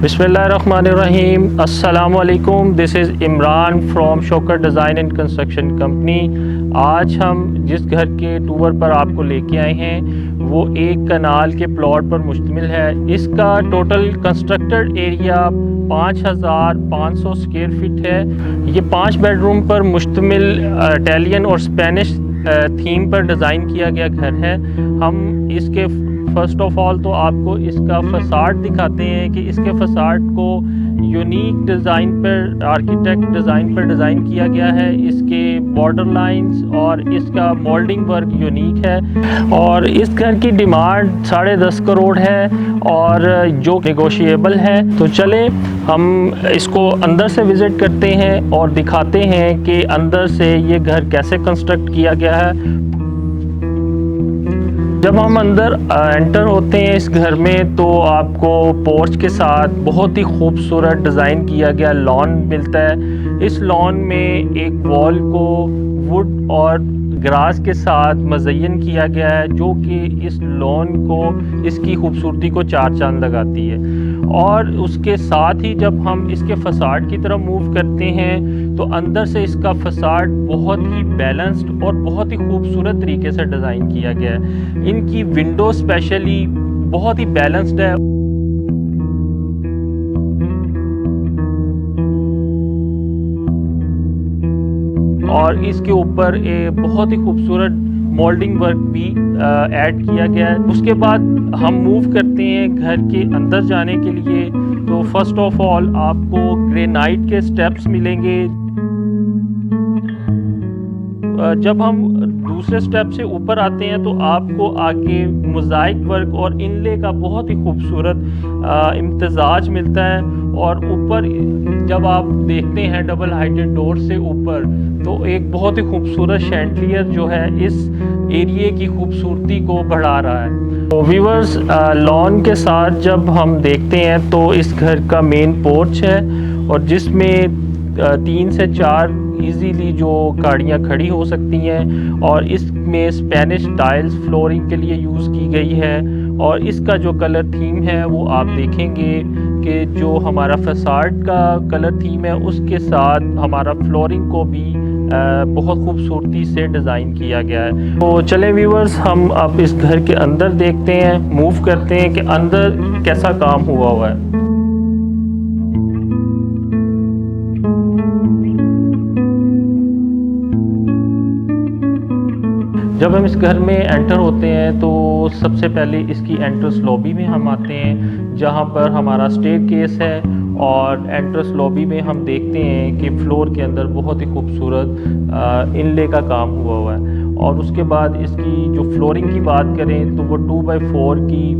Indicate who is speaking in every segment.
Speaker 1: बिस्मिल्लाहिर्रहमानिर्रहीम। अस्सलामुअलैकुम। This is Imran from Shaukat design and construction company. आज हम जिस घर के टूर पर आपको लेके आए हैं वो एक कनाल के प्लॉट पर मुश्तमिल है। इसका total constructed area 5500 square feet है। ये 5 बेडरूम पर मुश्तमिल इटालियन और स्पेनिश थीम पर डिज़ाइन किया गया घर है। हम इसके फ़र्स्ट ऑफ ऑल तो आपको इसका फसाड दिखाते हैं कि इसके फसाड को यूनिक डिज़ाइन पर आर्किटेक्ट डिज़ाइन पर डिज़ाइन किया गया है। इसके बॉर्डर लाइंस और इसका मोल्डिंग वर्क यूनिक है और इस घर की डिमांड 10.5 करोड़ है और जो नेगोशिएबल है। तो चले हम इसको अंदर से विज़िट करते हैं और दिखाते हैं कि अंदर से ये घर कैसे कंस्ट्रक्ट किया गया है। जब हम अंदर एंटर होते हैं इस घर में तो आपको पोर्च के साथ बहुत ही खूबसूरत डिज़ाइन किया गया लॉन मिलता है। इस लॉन में एक वॉल को वुड और ग्रास के साथ मज़य्यन किया गया है जो कि इस लॉन को इसकी खूबसूरती को चार चांद लगाती है। और उसके साथ ही जब हम इसके फसाड की तरफ मूव करते हैं तो अंदर से इसका फसाड बहुत ही बैलेंस्ड और बहुत ही खूबसूरत तरीके से डिज़ाइन किया गया है। इनकी विंडो स्पेशली बहुत ही बैलेंस्ड है। और इसके ऊपर बहुत ही खूबसूरत मोल्डिंग वर्क भी ऐड किया गया है। उसके बाद हम मूव करते हैं घर के अंदर जाने के लिए। तो फर्स्ट ऑफ ऑल आपको ग्रेनाइट के स्टेप्स मिलेंगे। जब हम दूसरे स्टेप से ऊपर आते हैं तो आपको आगे मोज़ाइक वर्क और इनले का बहुत ही खूबसूरत इम्तजाज मिलता है। और ऊपर जब आप देखते हैं डबल हाइटेड डोर से ऊपर तो एक बहुत ही खूबसूरत शैंडलियर जो है इस एरिए की खूबसूरती को बढ़ा रहा है। तो व्यूअर्स, लॉन के साथ जब हम देखते हैं तो इस घर का मेन पोर्च है और जिसमें 3 से 4 इजीली जो गाड़ियाँ खड़ी हो सकती हैं और इसमें स्पेनिश टाइल्स फ्लोरिंग के लिए यूज़ की गई है। और इसका जो कलर थीम है वो आप देखेंगे कि जो हमारा फसाड का कलर थीम है उसके साथ हमारा फ्लोरिंग को भी बहुत खूबसूरती से डिज़ाइन किया गया है। तो चलें व्यूअर्स, हम अब इस घर के अंदर देखते हैं, मूव करते हैं कि अंदर कैसा काम हुआ है। जब हम इस घर में एंटर होते हैं तो सबसे पहले इसकी एंट्रेंस लॉबी में हम आते हैं जहां पर हमारा स्टेयरकेस है। और एंट्रेंस लॉबी में हम देखते हैं कि फ्लोर के अंदर बहुत ही खूबसूरत इनले का काम हुआ है। और उसके बाद इसकी जो फ्लोरिंग की बात करें तो वो 2x4 की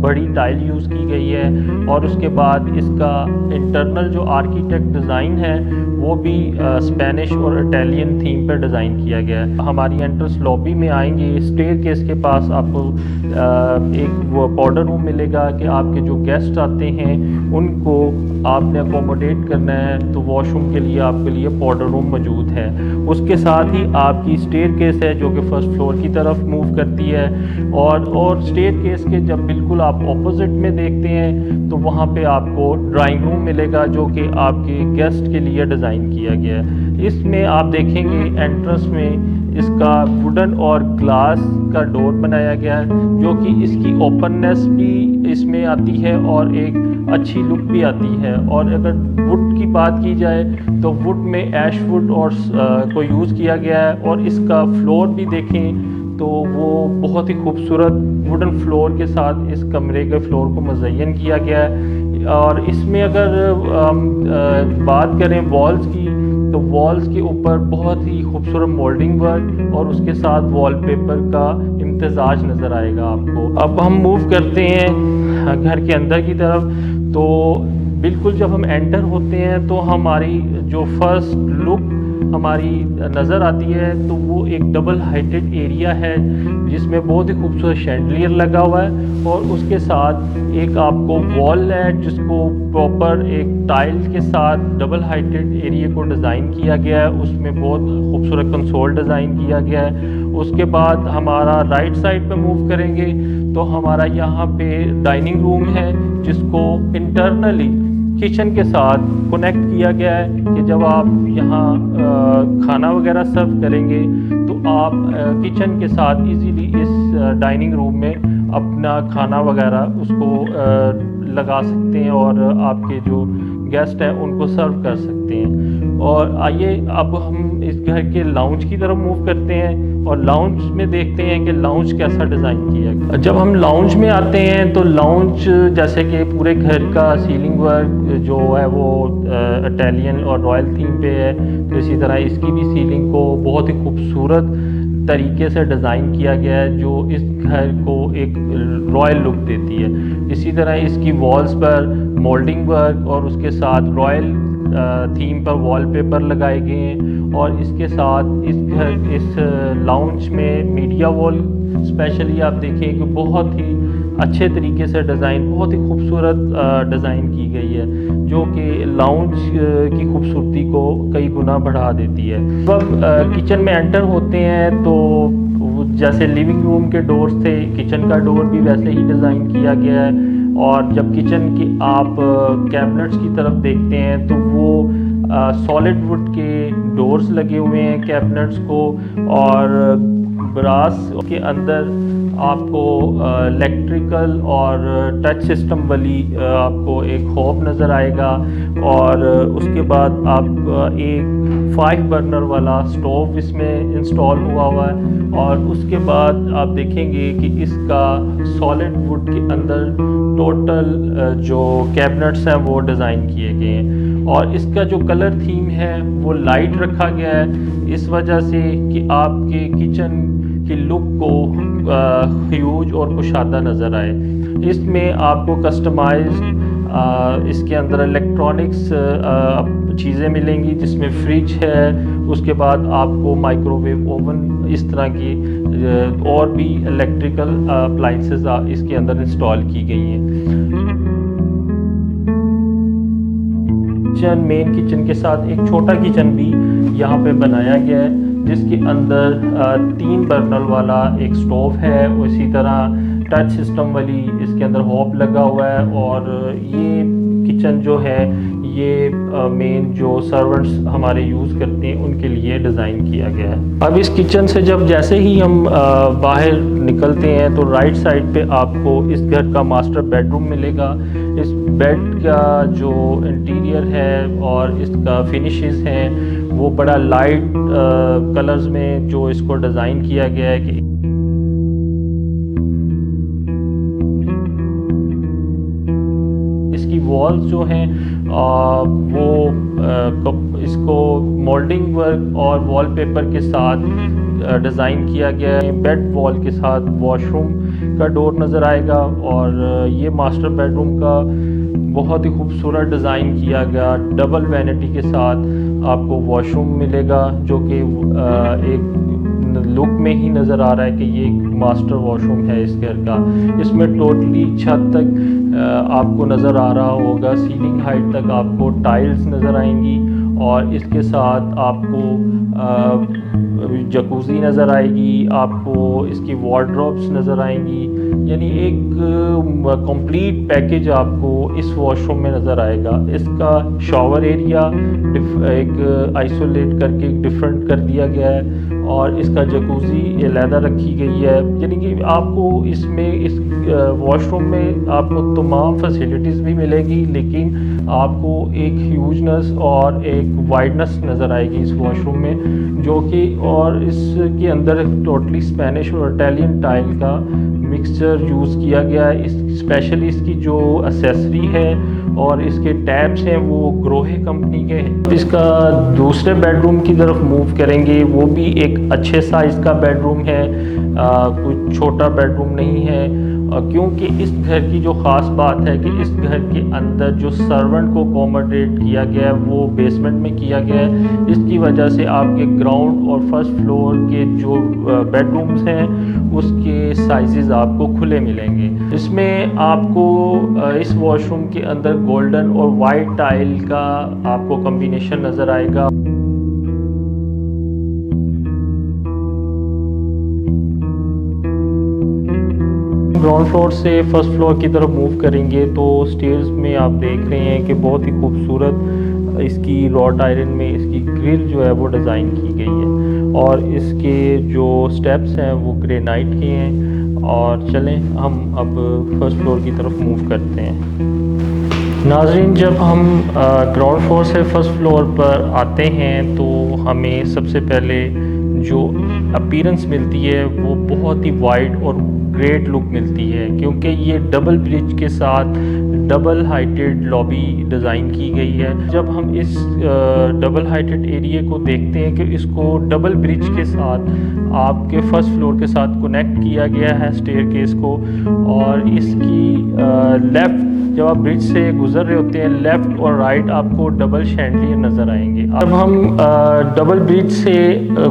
Speaker 1: बड़ी टाइल यूज़ की गई है। और उसके बाद इसका इंटरनल जो आर्किटेक्ट डिज़ाइन है वो भी स्पेनिश और इटालियन थीम पर डिज़ाइन किया गया है। हमारी एंट्रेंस लॉबी में आएंगे, स्टेयरकेस के पास आपको एक वो पाउडर रूम मिलेगा कि आपके जो गेस्ट आते हैं उनको आपने अकोमोडेट करना है तो वॉशरूम के लिए आपके लिए पाउडर रूम मौजूद है। उसके साथ ही आपकी स्टेयरकेस है जो कि फर्स्ट फ्लोर की तरफ मूव करती है। और स्टेयरकेस के जब बिल्कुल आप ऑपोजिट में देखते हैं तो वहाँ पे आपको ड्राइंग रूम मिलेगा जो कि आपके गेस्ट के लिए डिज़ाइन किया गया है। इसमें आप देखेंगे एंट्रेंस में इसका वुडन और ग्लास का डोर बनाया गया है जो कि इसकी ओपननेस भी इसमें आती है और एक अच्छी लुक भी आती है। और अगर वुड की बात की जाए तो वुड में ऐश वुड और को यूज़ किया गया है। और इसका फ्लोर भी देखें तो वो बहुत ही खूबसूरत वुडन फ्लोर के साथ इस कमरे के फ्लोर को मज़य्यन किया गया है। और इसमें अगर हम बात करें वॉल्स की तो वॉल्स के ऊपर बहुत ही खूबसूरत मोल्डिंग वर्क और उसके साथ वॉलपेपर का इम्तजाज नज़र आएगा आपको। अब हम मूव करते हैं घर के अंदर की तरफ। तो बिल्कुल जब हम एंटर होते हैं तो हमारी जो फर्स्ट लुक हमारी नज़र आती है तो वो एक डबल हाइटेड एरिया है जिसमें बहुत ही खूबसूरत शैंडलियर लगा हुआ है। और उसके साथ एक आपको वॉल है जिसको प्रॉपर एक टाइल के साथ डबल हाइटेड एरिया को डिज़ाइन किया गया है। उसमें बहुत खूबसूरत कंसोल डिज़ाइन किया गया है। उसके बाद हमारा राइट साइड पे मूव करेंगे तो हमारा यहाँ पे डाइनिंग रूम है, जिसको इंटरनली किचन के साथ कनेक्ट किया गया है कि जब आप यहाँ खाना वगैरह सर्व करेंगे तो आप किचन के साथ इजीली इस डाइनिंग रूम में अपना खाना वगैरह उसको लगा सकते हैं और आपके जो गेस्ट हैं उनको सर्व कर सकते हैं। और आइए अब हम इस घर के लाउंज की तरफ मूव करते हैं और लाउंज में देखते हैं कि लाउंज कैसा डिज़ाइन किया गया। जब हम लाउंज में आते हैं तो लाउंज जैसे कि पूरे घर का सीलिंग वर्क जो है वो इटालियन और रॉयल थीम पे है, तो इसी तरह इसकी भी सीलिंग को बहुत ही खूबसूरत तरीके से डिज़ाइन किया गया है जो इस घर को एक रॉयल लुक देती है। इसी तरह इसकी वॉल्स पर मोल्डिंग वर्क और उसके साथ रॉयल थीम पर वॉलपेपर लगाए गए हैं और इसके साथ इस लाउंज में मीडिया वॉल स्पेशली आप देखें कि बहुत ही अच्छे तरीके से डिज़ाइन, बहुत ही खूबसूरत डिज़ाइन की गई है जो कि लाउंज की खूबसूरती को कई गुना बढ़ा देती है। जब किचन में एंटर होते हैं तो जैसे लिविंग रूम के डोर्स थे, किचन का डोर भी वैसे ही डिज़ाइन किया गया है। और जब किचन की आप कैबिनेट्स की तरफ देखते हैं तो वो सॉलिड वुड के डोर्स लगे हुए हैं कैबिनेट्स को, और ब्रास के अंदर आपको इलेक्ट्रिकल और टच सिस्टम वाली आपको एक होब नज़र आएगा। और उसके बाद आप एक 5 बर्नर वाला स्टोव इसमें इंस्टॉल हुआ है। और उसके बाद आप देखेंगे कि इसका सॉलिड वुड के अंदर टोटल जो कैबिनेट्स हैं वो डिज़ाइन किए गए हैं और इसका जो कलर थीम है वो लाइट रखा गया है इस वजह से कि आपके किचन की लुक को ह्यूज और कुशादा नज़र आए। इसमें आपको कस्टमाइज्ड इसके अंदर इलेक्ट्रॉनिक्स चीज़ें मिलेंगी जिसमें फ्रिज है, उसके बाद आपको माइक्रोवेव ओवन, इस तरह की और भी इलेक्ट्रिकल अप्लाइंसेस इसके अंदर इंस्टॉल की गई हैं। मेन किचन के साथ एक छोटा किचन भी यहाँ पे बनाया गया है जिसके अंदर 3 बर्नर वाला एक स्टोव है, उसी तरह टच सिस्टम वाली इसके अंदर हॉब लगा हुआ है। और ये किचन जो है ये मेन जो सर्वेंट्स हमारे यूज़ करते हैं उनके लिए डिज़ाइन किया गया है। अब इस किचन से जब जैसे ही हम बाहर निकलते हैं तो राइट साइड पे आपको इस घर का मास्टर बेडरूम मिलेगा। इस बेड का जो इंटीरियर है और इसका फिनिशेस हैं वो बड़ा लाइट कलर्स में जो इसको डिज़ाइन किया गया है कि इसकी वॉल्स जो हैं वो इसको मोल्डिंग वर्क और वॉलपेपर के साथ डिज़ाइन किया गया है। बेड वॉल के साथ वॉशरूम का डोर नज़र आएगा और ये मास्टर बेडरूम का बहुत ही खूबसूरत डिज़ाइन किया गया डबल वैनिटी के साथ आपको वॉशरूम मिलेगा जो कि एक लुक में ही नज़र आ रहा है कि ये मास्टर वॉशरूम है इस घर का। इसमें टोटली छत तक आपको नज़र आ रहा होगा, सीलिंग हाइट तक आपको टाइल्स नज़र आएंगी और इसके साथ आपको जकूज़ी नज़र आएगी, आपको इसकी वार्डरोब्स नज़र आएंगी, यानी एक कंप्लीट पैकेज आपको इस वॉशरूम में नज़र आएगा। इसका शॉवर एरिया एक आइसोलेट करके डिफरेंट कर दिया गया है और इसका जकूज़ी अलहदा रखी गई है, यानी कि आपको इसमें इस वॉशरूम में आपको तमाम फैसिलिटीज़ भी मिलेगी लेकिन आपको एक ह्यूजनेस और एक वाइडनेस नज़र आएगी इस वॉशरूम में जो कि, और इसके अंदर टोटली स्पेनिश और इटालियन टाइल का मिक्सचर यूज़ किया गया है। इस स्पेशली इसकी जो एक्सेसरी है और इसके टैप्स हैं वो ग्रोहे कंपनी के हैं। इसका दूसरे बेडरूम की तरफ मूव करेंगे, वो भी एक अच्छे साइज़ का बेडरूम है, कोई छोटा बेडरूम नहीं है क्योंकि इस घर की जो ख़ास बात है कि इस घर के अंदर जो सर्वेंट को अकोमोडेट किया गया है वो बेसमेंट में किया गया है। इसकी वजह से आपके ग्राउंड और फर्स्ट फ्लोर के जो बेडरूम्स हैं उसके साइजेस आपको खुले मिलेंगे। इसमें आपको इस वॉशरूम के अंदर गोल्डन और वाइट टाइल का आपको कॉम्बिनेशन नज़र आएगा। ग्राउंड फ्लोर से फर्स्ट फ्लोर की तरफ मूव करेंगे तो स्टेयर्स में आप देख रहे हैं कि बहुत ही खूबसूरत इसकी रॉट आयरन में इसकी ग्रिल जो है वो डिज़ाइन की गई है और इसके जो स्टेप्स हैं वो ग्रेनाइट के हैं। और चलें हम अब फर्स्ट फ्लोर की तरफ मूव करते हैं। नाज़रीन, जब हम ग्राउंड फ्लोर से फर्स्ट फ्लोर पर आते हैं तो हमें सबसे पहले जो अपीयरेंस मिलती है वो बहुत ही वाइड और ग्रेट लुक मिलती है, क्योंकि ये डबल ब्रिज के साथ डबल हाइटेड लॉबी डिज़ाइन की गई है। जब हम इस डबल हाइटेड एरिया को देखते हैं कि इसको डबल ब्रिज के साथ आपके फर्स्ट फ्लोर के साथ कनेक्ट किया गया है स्टेयरकेस को, और इसकी लेफ़्ट जब आप ब्रिज से गुजर रहे होते हैं लेफ़्ट और राइट आपको डबल शैंडलियर नज़र आएंगे। अब हम डबल ब्रिज से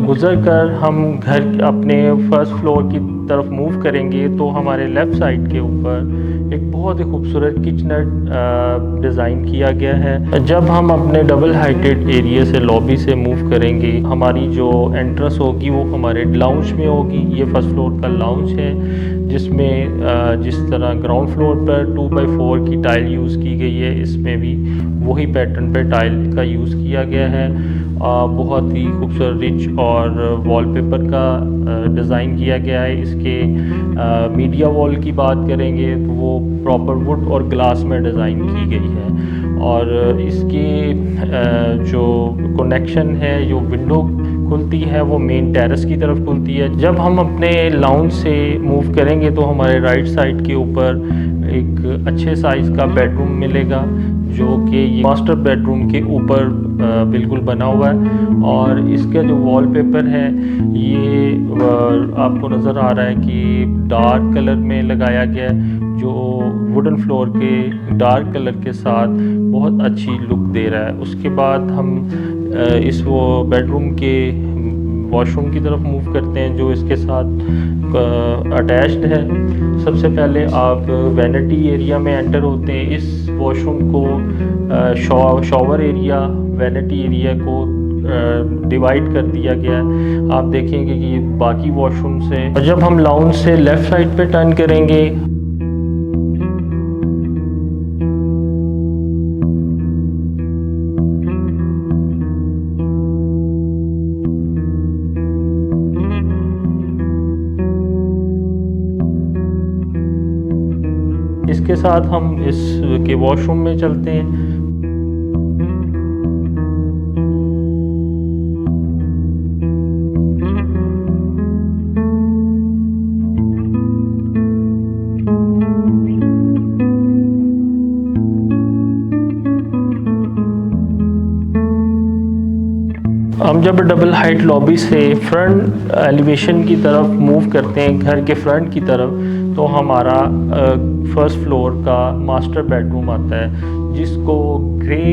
Speaker 1: गुजर कर हम घर अपने फर्स्ट फ्लोर की तरफ मूव करेंगे तो हमारे लेफ़्ट साइड के ऊपर एक बहुत ही खूबसूरत किचनट डिज़ाइन किया गया है। जब हम अपने डबल हाइटेड एरिया से लॉबी से मूव करेंगे, हमारी जो एंट्रेंस होगी वो हमारे लाउंज में होगी। ये फर्स्ट फ्लोर का लाउंज है जिसमें जिस तरह ग्राउंड फ्लोर पर 2x4 की टाइल यूज़ की गई है, इसमें भी वही पैटर्न पे टाइल का यूज़ किया गया है। बहुत ही खूबसूरत रिच और वॉलपेपर का डिज़ाइन किया गया है। इसके मीडिया वॉल की बात करेंगे तो वो प्रॉपर वुड और ग्लास में डिज़ाइन की गई है, और इसकी जो कनेक्शन है, जो विंडो खुलती है वो मेन टेरेस की तरफ खुलती है। जब हम अपने लाउंज से मूव करेंगे तो हमारे राइट साइड के ऊपर एक अच्छे साइज़ का बेडरूम मिलेगा जो कि ये मास्टर बेडरूम के ऊपर बिल्कुल बना हुआ है। और इसका जो वॉलपेपर है ये आपको नज़र आ रहा है कि डार्क कलर में लगाया गया है, जो वुडन फ्लोर के डार्क कलर के साथ बहुत अच्छी लुक दे रहा है। उसके बाद हम इस वो बेडरूम के वॉशरूम की तरफ मूव करते हैं जो इसके साथ अटैच्ड है। सबसे पहले आप वैनिटी एरिया में एंटर होते हैं। इस वॉशरूम को शॉवर एरिया वैनिटी एरिया को डिवाइड कर दिया गया है। आप देखेंगे कि बाकी वॉशरूम से, जब हम लाउंज से लेफ़्ट साइड पे टर्न करेंगे इसके साथ हम इस के वॉशरूम में चलते हैं। हम जब डबल हाइट लॉबी से फ्रंट एलिवेशन की तरफ मूव करते हैं, घर के फ्रंट की तरफ, तो हमारा फर्स्ट फ्लोर का मास्टर बेडरूम आता है जिसको ग्रे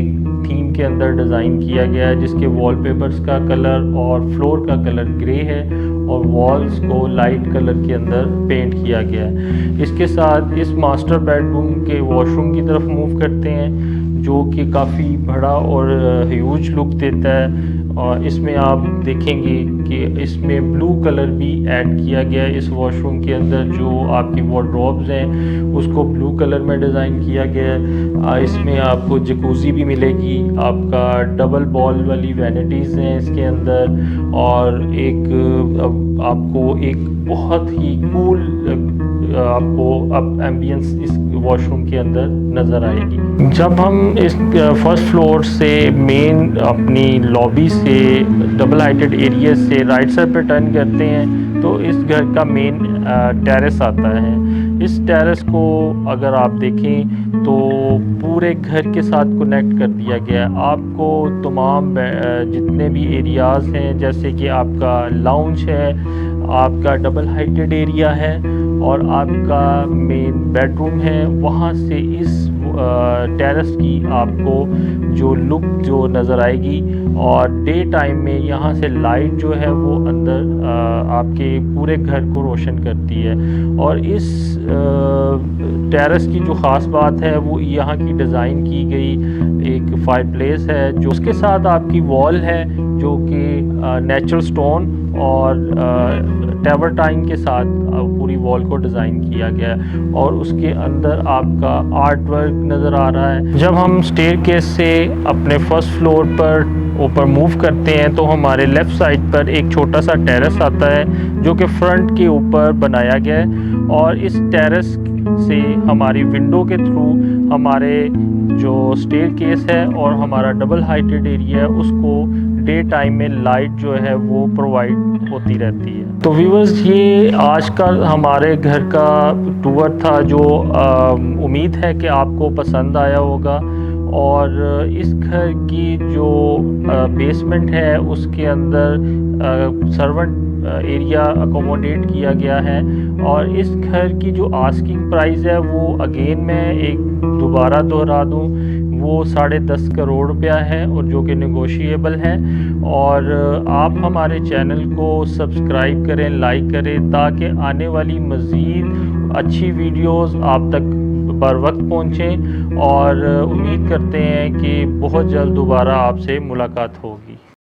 Speaker 1: थीम के अंदर डिज़ाइन किया गया है, जिसके वॉलपेपर्स का कलर और फ्लोर का कलर ग्रे है और वॉल्स को लाइट कलर के अंदर पेंट किया गया है। इसके साथ इस मास्टर बेडरूम के वॉशरूम की तरफ मूव करते हैं जो कि काफ़ी बड़ा और ह्यूज लुक देता है। और इसमें आप देखेंगे कि इसमें ब्लू कलर भी ऐड किया गया है। इस वॉशरूम के अंदर जो आपकी वार्डरोब्स हैं उसको ब्लू कलर में डिज़ाइन किया गया है। इसमें आपको जकूज़ी भी मिलेगी, आपका डबल बॉल वाली वैनिटीज़ हैं इसके अंदर, और एक आपको एक बहुत ही कूल आपको अब एम्बियंस इस वॉशरूम के अंदर नज़र आएगी। जब हम इस फर्स्ट फ्लोर से मेन अपनी लॉबी से डबल हाइटेड एरिया से राइट साइड पर टर्न करते हैं तो इस घर का मेन टेरेस आता है। इस टेरेस को अगर आप देखें तो पूरे घर के साथ कनेक्ट कर दिया गया है। आपको तमाम जितने भी एरियाज़ हैं, जैसे कि आपका लाउंज है, आपका डबल हाइटेड एरिया है और आपका मेन बेडरूम है, वहाँ से इस टेरेस की आपको जो लुक जो नज़र आएगी। और डे टाइम में यहाँ से लाइट जो है वो अंदर आपके पूरे घर को रोशन करती है। और इस टेरेस की जो ख़ास बात है वो यहाँ की डिज़ाइन की गई एक फायरप्लेस है, जो उसके साथ आपकी वॉल है जो कि नेचुरल स्टोन और टैवर्टाइन के साथ पूरी वॉल को डिज़ाइन किया गया है और उसके अंदर आपका आर्ट वर्क नज़र आ रहा है। जब हम स्टेयरकेस से अपने फर्स्ट फ्लोर पर ऊपर मूव करते हैं तो हमारे लेफ़्ट साइड पर एक छोटा सा टेरेस आता है जो कि फ्रंट के ऊपर बनाया गया है और इस टेरेस से हमारी विंडो के थ्रू हमारे जो स्टेयरकेस है और हमारा डबल हाइटेड एरिया है उसको डे टाइम में लाइट जो है वो प्रोवाइड होती रहती है। तो व्यूअर्स, ये आज का हमारे घर का टूर था जो उम्मीद है कि आपको पसंद आया होगा। और इस घर की जो बेसमेंट है उसके अंदर सर्वेंट एरिया अकोमोडेट किया गया है और इस घर की जो आस्किंग प्राइस है वो अगेन मैं एक दोबारा दोहरा दूँ, वो 10.5 करोड़ रुपया है और जो कि नेगोशिएबल है। और आप हमारे चैनल को सब्सक्राइब करें, लाइक करें ताकि आने वाली मज़ीद अच्छी वीडियोस आप तक बर वक्त पहुँचें और उम्मीद करते हैं कि बहुत जल्द दोबारा आपसे मुलाकात होगी।